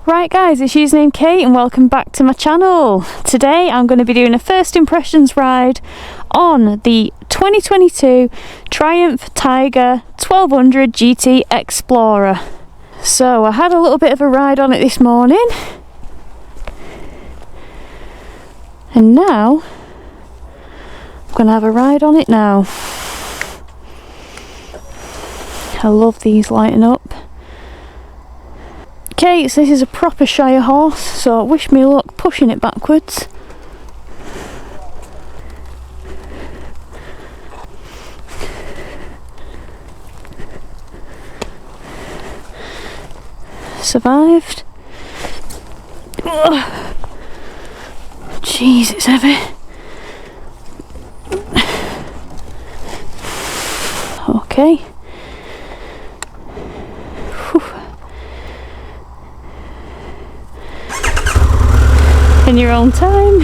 Right guys, it's Usernamekate and welcome back to my channel. Today I'm going to be doing a first impressions ride on the 2022 Triumph Tiger 1200 GT Explorer. So I had a little bit of a ride on it this morning and now I'm going to have a ride on it now. I love these lighting up. Okay, so this is a proper Shire horse, so wish me luck pushing it backwards. Survived. Ugh. Jeez, it's heavy. Okay. In your own time.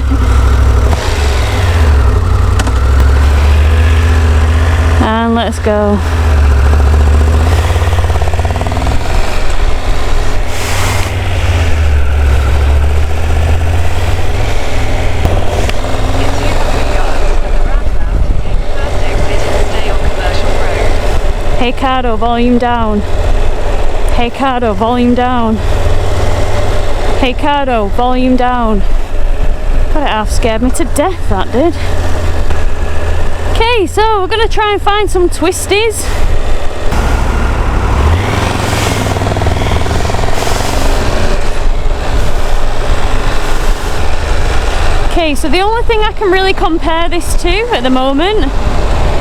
And let's go. Hey Cardo, volume down. Hey Cardo, volume down. Hey Cardo, volume down. God, it half scared me to death, that did. Okay, so we're going to try and find some twisties. Okay, so the only thing I can really compare this to at the moment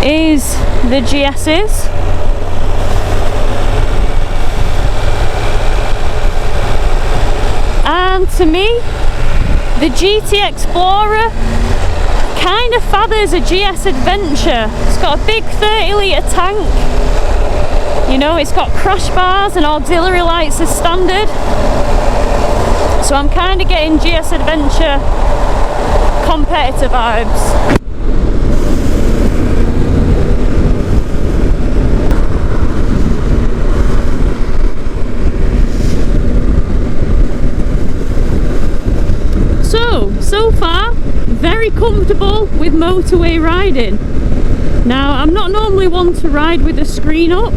is the GS's. And to me, the GT Explorer kind of fathers a GS Adventure. It's got a big 30 litre tank. You know, it's got crash bars and auxiliary lights as standard. So I'm kind of getting GS Adventure competitor vibes. So far, very comfortable with motorway riding. Now, I'm not normally one to ride with the screen up,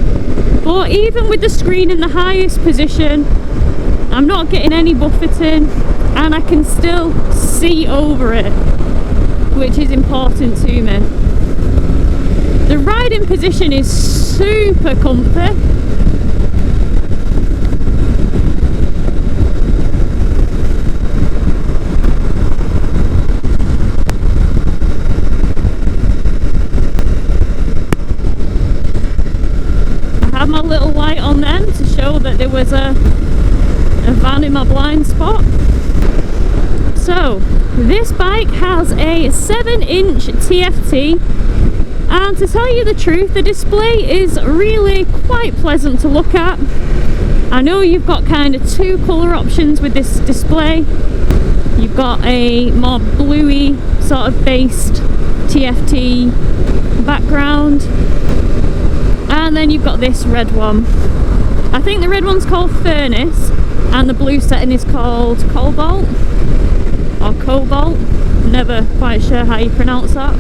but even with the screen in the highest position, I'm not getting any buffeting and I can still see over it, which is important to me. The riding position is super comfy. My little light on them to show that there was a van in my blind spot. So this bike has a 7-inch TFT, and to tell you the truth, the display is really quite pleasant to look at. I know you've got kind of two colour options with this display. You've got a more bluey sort of based TFT background, and then you've got this red one. I think the red one's called Furnace and the blue setting is called Cobalt or Cobalt. Never quite sure how you pronounce that.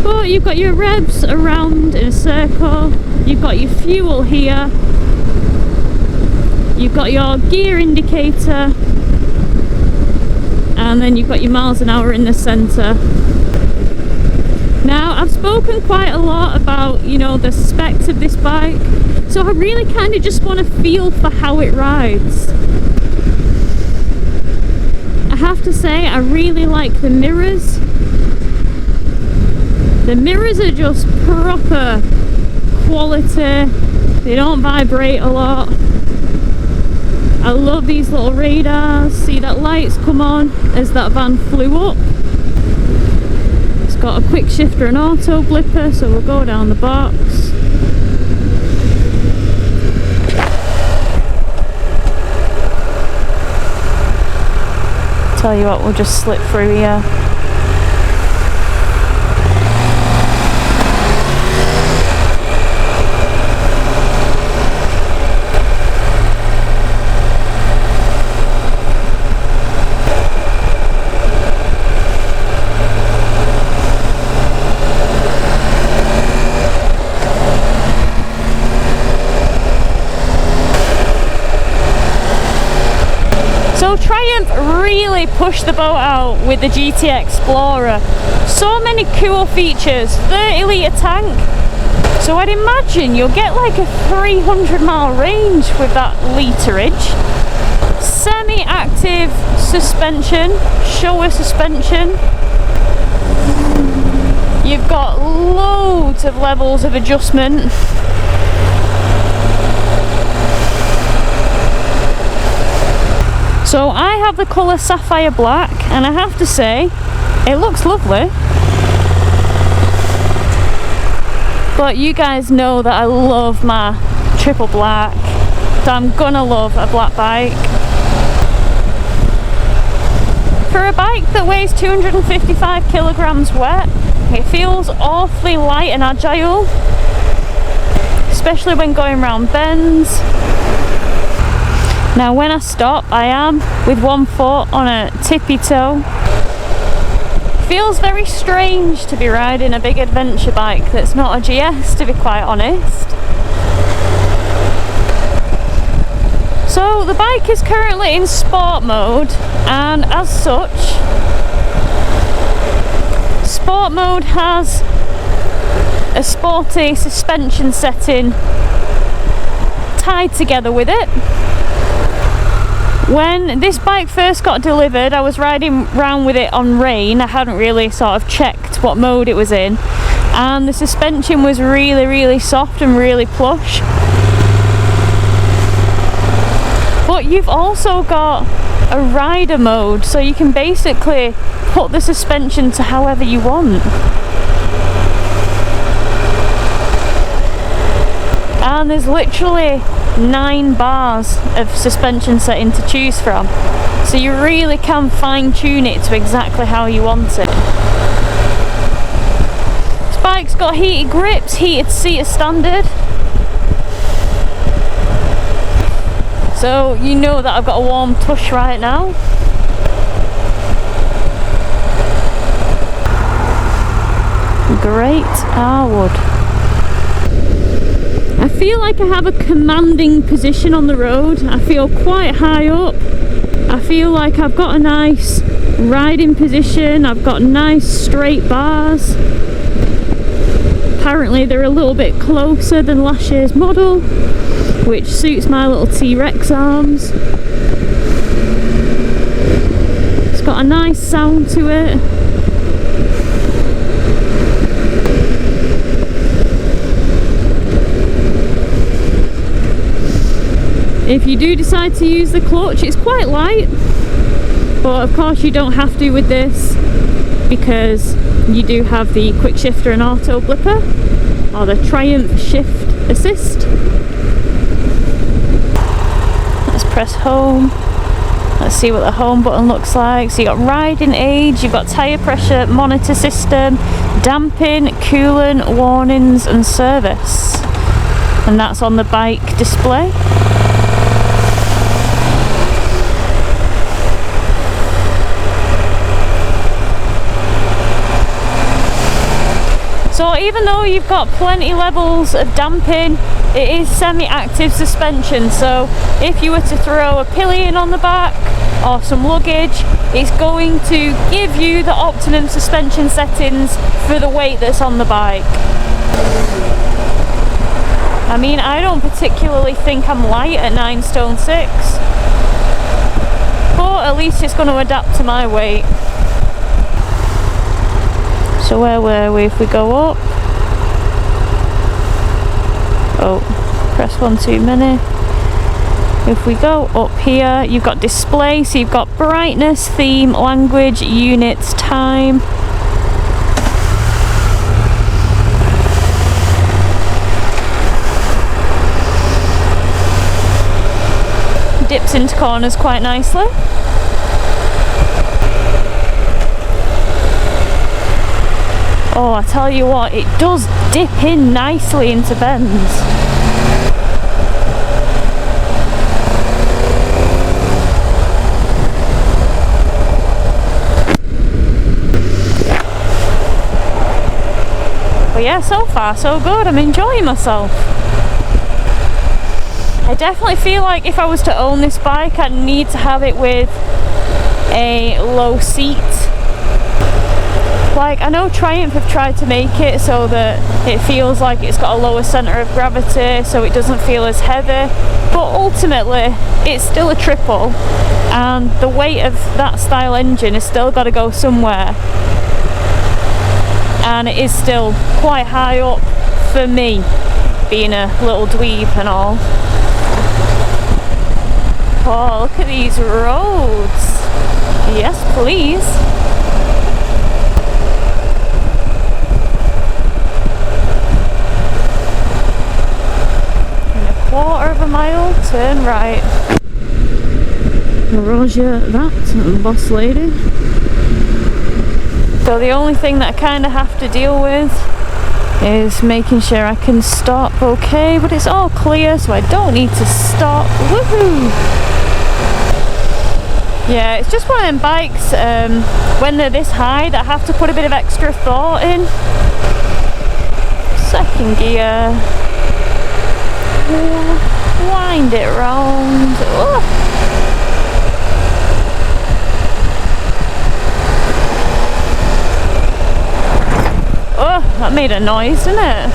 But you've got your revs around in a circle. You've got your fuel here. You've got your gear indicator. And then you've got your miles an hour in the centre. Now, I've spoken quite a lot about, you know, the specs of this bike, so I really kind of just want to feel for how it rides. I have to say, I really like the mirrors. The mirrors are just proper quality. They don't vibrate a lot. I love these little radars. See that lights come on as that van flew up. Got a quick shifter and auto blipper, so we'll go down the box. Tell you what, we'll just slip through here. really pushed the boat out with the GT Explorer. So many cool features, 30-litre tank. So I'd imagine you'll get like a 300-mile range with that literage. Semi-active suspension, shower suspension. You've got loads of levels of adjustment. So I have the colour Sapphire Black, and I have to say, it looks lovely. But you guys know that I love my triple black, so I'm gonna love a black bike. For a bike that weighs 255 kilograms wet, it feels awfully light and agile, especially when going around bends. Now when I stop, I am with one foot on a tippy toe. Feels very strange to be riding a big adventure bike that's not a GS, to be quite honest. So the bike is currently in sport mode, and as such, sport mode has a sporty suspension setting tied together with it. When this bike first got delivered, I was riding around with it on rain. I hadn't really sort of checked what mode it was in, and the suspension was really soft and really plush. But you've also got a rider mode, so you can basically put the suspension to however you want. And there's literally 9 bars of suspension setting to choose from, so you really can fine tune it to exactly how you want it. This bike's got heated grips, heated seat as standard, so you know that I've got a warm tush right now. Great Arwood. I feel like I have a commanding position on the road. I feel quite high up. I feel like I've got a nice riding position. I've got nice straight bars. Apparently they're a little bit closer than last year's model, which suits my little T-Rex arms. It's got a nice sound to it. If you do decide to use the clutch, it's quite light, but of course you don't have to with this, because you do have the quick shifter and auto blipper, or the Triumph Shift Assist. Let's press home. Let's see what the home button looks like. So you've got riding age, you've got tyre pressure monitor system, damping, coolant, warnings and service. And that's on the bike display. So even though you've got plenty levels of damping, it is semi-active suspension, so if you were to throw a pillion on the back or some luggage, it's going to give you the optimum suspension settings for the weight that's on the bike. I mean, I don't particularly think I'm light at 9 stone 6, but at least it's going to adapt to my weight. So where were we? If we go up, oh, press 1 too many. If we go up here, you've got display, so you've got brightness, theme, language, units, time. Dips into corners quite nicely. Oh, I tell you what, it does dip in nicely into bends. But yeah, so far so good. I'm enjoying myself. I definitely feel like if I was to own this bike, I'd need to have it with a low seat. Like, I know Triumph have tried to make it so that it feels like it's got a lower centre of gravity, so it doesn't feel as heavy, but ultimately it's still a triple, and the weight of that style engine has still got to go somewhere, and it is still quite high up for me, being a little dweeb and all. Oh, look at these roads. Yes, please. Quarter of a mile, turn right. Roger that, boss lady. So the only thing that I kind of have to deal with is making sure I can stop okay, but it's all clear, so I don't need to stop. Woohoo! Yeah, it's just one of them bikes, when they're this high, that I have to put a bit of extra thought in. Second gear. Wind it round. Oh. Oh, that made a noise, didn't it?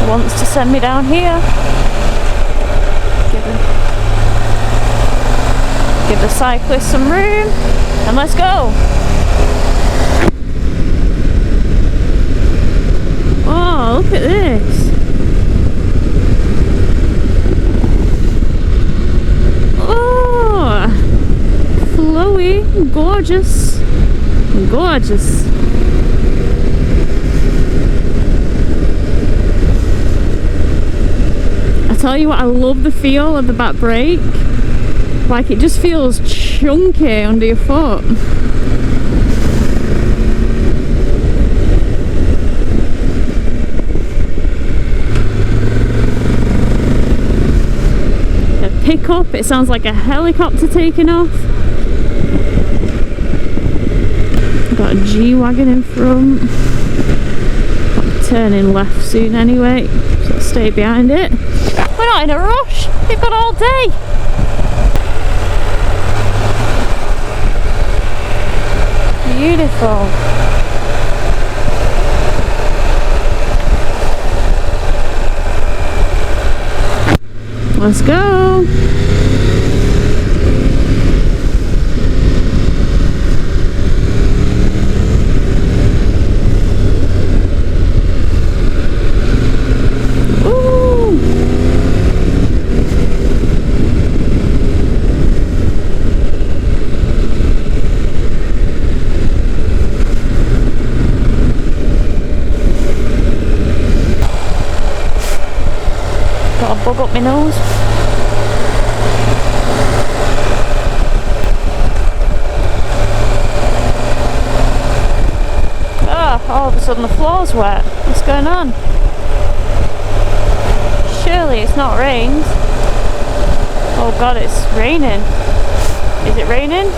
Wants to send me down here. Give the cyclist some room, and let's go. Oh, look at this. Oh, flowy, gorgeous, gorgeous. I tell you what, I love the feel of the back brake. Like, it just feels chunky under your foot. Pickup, it sounds like a helicopter taking off. Got a G-Wagon in front. I'll be turning left soon anyway, so I'll stay behind it. We're not in a rush, we've got all day. Beautiful. Let's go. Ooh. Got a bug up my nose. All of a sudden the floor's wet. What's going on? Surely it's not rained. Oh god, it's raining. Is it raining?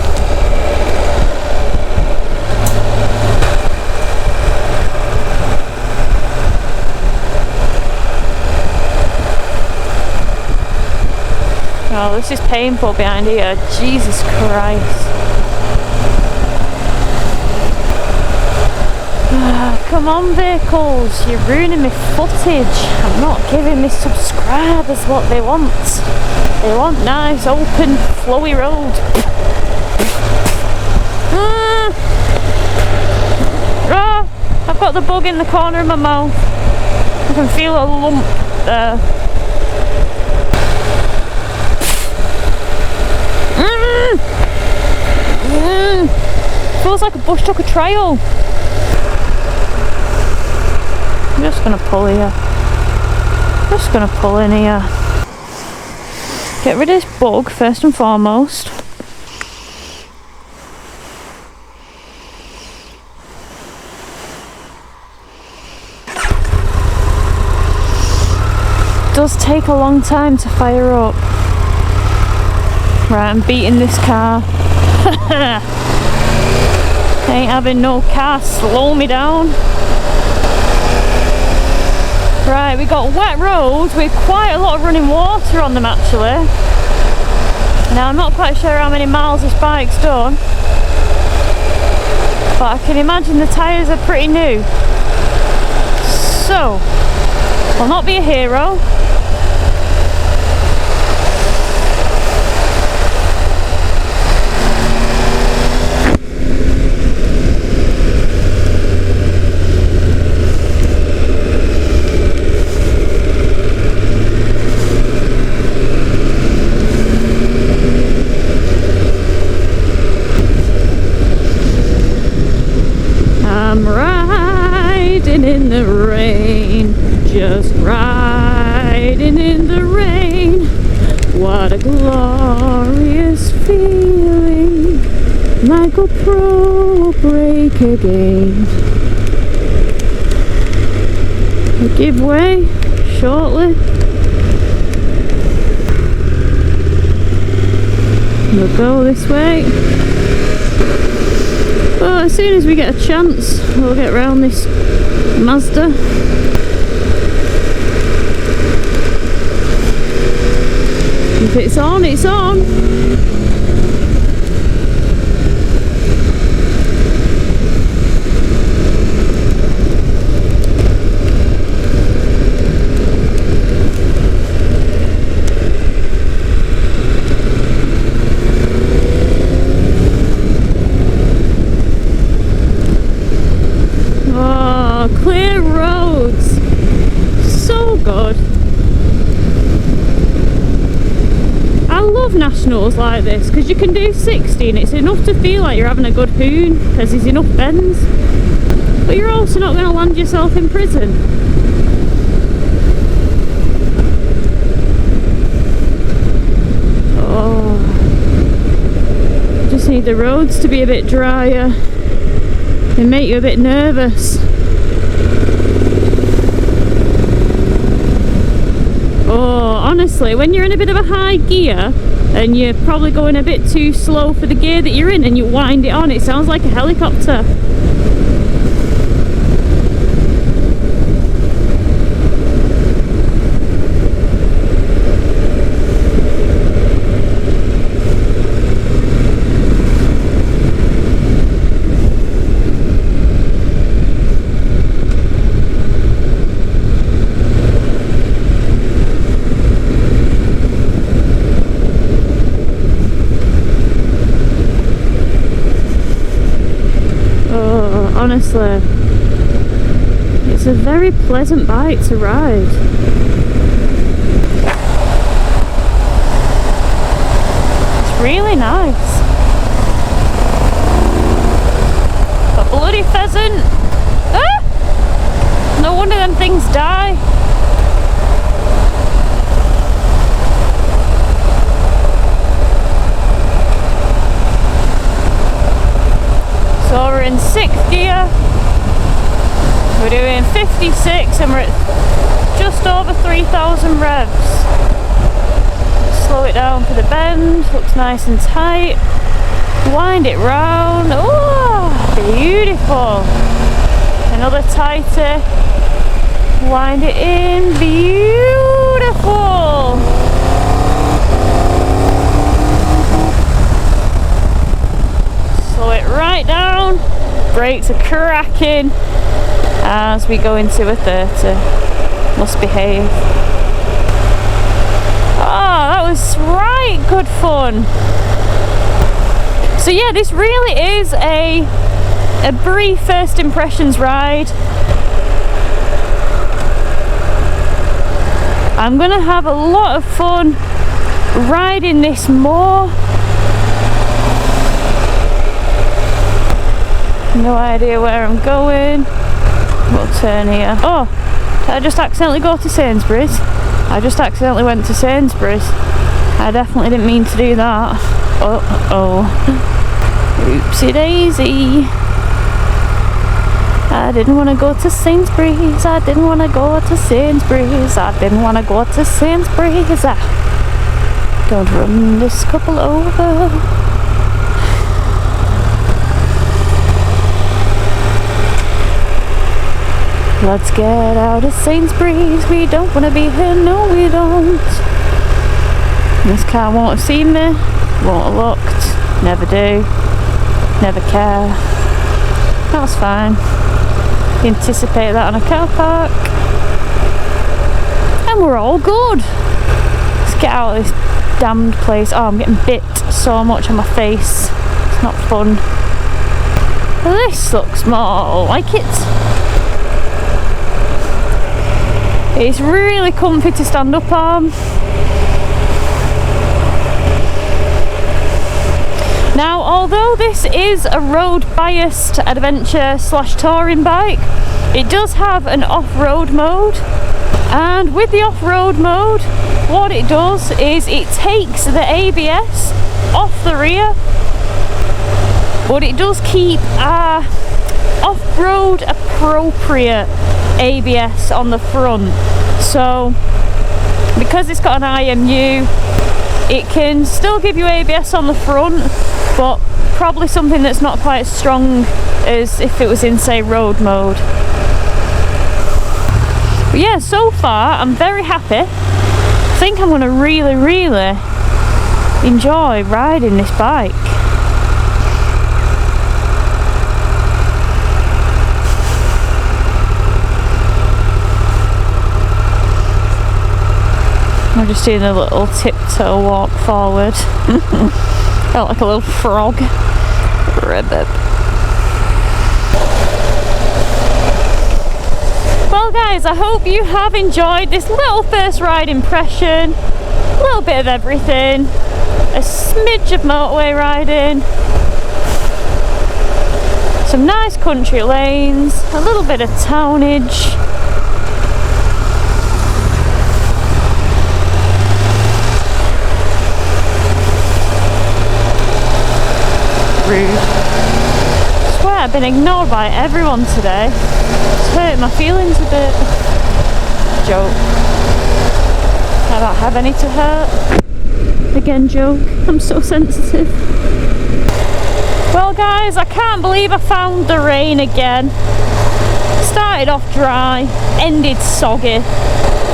Oh, this is painful behind here. Jesus Christ. Come on, vehicles, you're ruining my footage. I'm not giving my subscribers what they want. They want nice, open, flowy road. I've got the bug in the corner of my mouth. I can feel a lump there. Feels like a bush tucker trail. I'm just gonna pull here. Just gonna pull in here. Get rid of this bug first and foremost. It does take a long time to fire up. Right, I'm beating this car. Ain't having no car slow me down. Right, we got wet roads with quite a lot of running water on them actually. Now I'm not quite sure how many miles this bike's done, but I can imagine the tyres are pretty new. So, I'll not be a hero. I'm riding in the rain, just riding in the rain. What a glorious feeling, like a pro break again. We'll give way shortly. We'll go this way. Well, as soon as we get a chance, we'll get round this Mazda. If it's on, it's on. Clear roads, so good. I love nationals like this because you can do 60 and it's enough to feel like you're having a good hoon because there's enough bends, but you're also not going to land yourself in prison. Oh, just need the roads to be a bit drier. They make you a bit nervous. Oh, honestly, when you're in a bit of a high gear and you're probably going a bit too slow for the gear that you're in and you wind it on, it sounds like a helicopter. Honestly, it's a very pleasant bike to ride. It's really nice. A bloody pheasant! Ah! No wonder them things die. So we're in 6th gear, we're doing 56 and we're at just over 3,000 revs. Slow it down for the bend, looks nice and tight. Wind it round, oh, beautiful. Another tighter, wind it in, beautiful. Slow it right down, brakes are cracking as we go into a 30. Must behave. Oh, that was right good fun. So yeah, this really is a brief first impressions ride. I'm gonna have a lot of fun riding this more. No idea where I'm going. We'll turn here. Oh, did I just accidentally go to Sainsbury's? I just accidentally went to Sainsbury's. I definitely didn't mean to do that. Oh. Oopsie daisy. I didn't want to go to Sainsbury's. I didn't want to go to Sainsbury's. I didn't want to go to Sainsbury's. Don't run this couple over. Let's get out of Sainsbury's, we don't want to be here, no we don't. This car won't have seen me, won't have looked, never do, never care. That's fine. You anticipate that on a car park. And we're all good. Let's get out of this damned place. Oh, I'm getting bit so much on my face. It's not fun. This looks more like it. It's really comfy to stand up on. Now, although this is a road-biased adventure / touring bike, it does have an off-road mode. And with the off-road mode, what it does is it takes the ABS off the rear, but it does keep a off-road appropriate ABS on the front. So because it's got an IMU, it can still give you ABS on the front, but probably something that's not quite as strong as if it was in, say, road mode. But yeah, so far I'm very happy. I think I'm going to really enjoy riding this bike. I'm just doing a little tiptoe walk forward. Felt like a little frog. Ribbit. Well guys, I hope you have enjoyed this little first ride impression. A little bit of everything. A smidge of motorway riding. Some nice country lanes. A little bit of townage. Rude. I swear I've been ignored by everyone today. It's hurting my feelings a bit. Joke. I don't have any to hurt. Again, joke. I'm so sensitive. Well guys, I can't believe I found the rain again. Started off dry, ended soggy.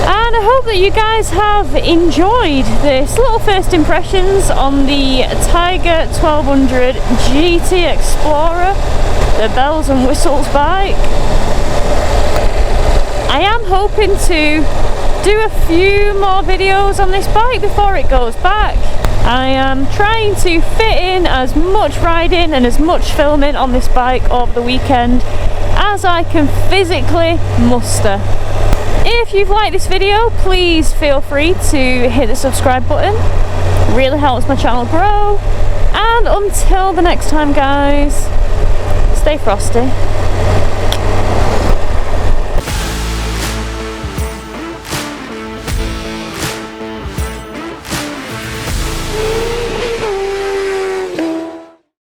And I hope that you guys have enjoyed this little first impressions on the Tiger 1200 GT Explorer, the bells and whistles bike. I am hoping to do a few more videos on this bike before it goes back. I am trying to fit in as much riding and as much filming on this bike over the weekend as I can physically muster. If you've liked this video, please feel free to hit the subscribe button. It really helps my channel grow. And until the next time guys, stay frosty.